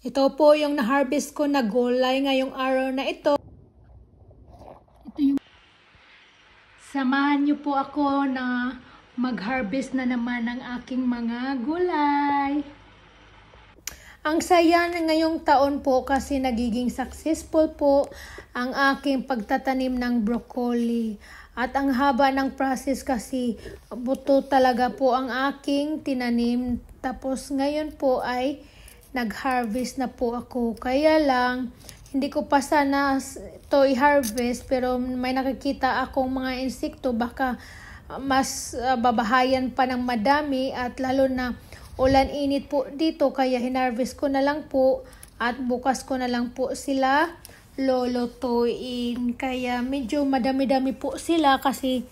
Ito po yung na-harvest ko na gulay ngayong araw na ito. Ito yung samahan niyo po ako na mag-harvest na naman ng aking mga gulay. Ang saya ngayong taon po kasi nagiging successful po ang aking pagtatanim ng broccoli. At ang haba ng process kasi buto talaga po ang aking tinanim. Tapos ngayon po ay nag-harvest na po ako. Kaya lang, hindi ko pa sana ito i-harvest pero may nakikita akong mga insekto baka mas babahayan pa ng madami at lalo na ulan init po dito kaya hinarvest ko na lang po at bukas ko na lang po sila lolotoin. Kaya medyo madami-dami po sila kasi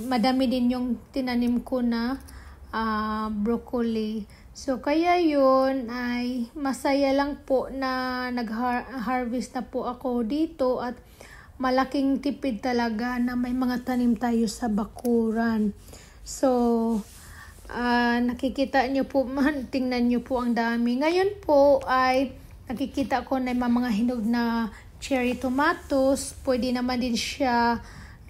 madami din yung tinanim ko na broccoli. So kaya yun ay masaya lang po na nag-harvest na po ako dito at malaking tipid talaga na may mga tanim tayo sa bakuran. So nakikita nyo po man, tingnan nyo po ang dami. Ngayon po ay nakikita ko na may mga hinog na cherry tomatoes. Pwede naman din siya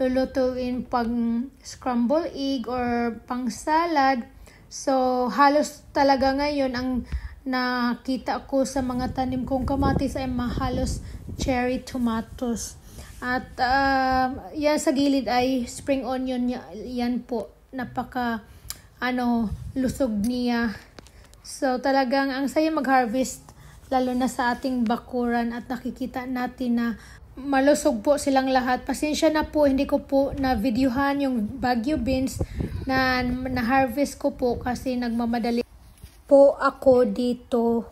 lulutuin pang scramble egg or pang salad. So halos talaga ngayon ang nakita ko sa mga tanim kong kamatis ay halos cherry tomatoes. At yan sa gilid ay spring onion yan po. Napaka lusog niya. So talagang ang saya mag-harvest lalo na sa ating bakuran at nakikita natin na malusog po silang lahat. Pasensya na po, hindi ko po na-videohan yung Baguio beans na harvest ko po kasi nagmamadali po ako dito.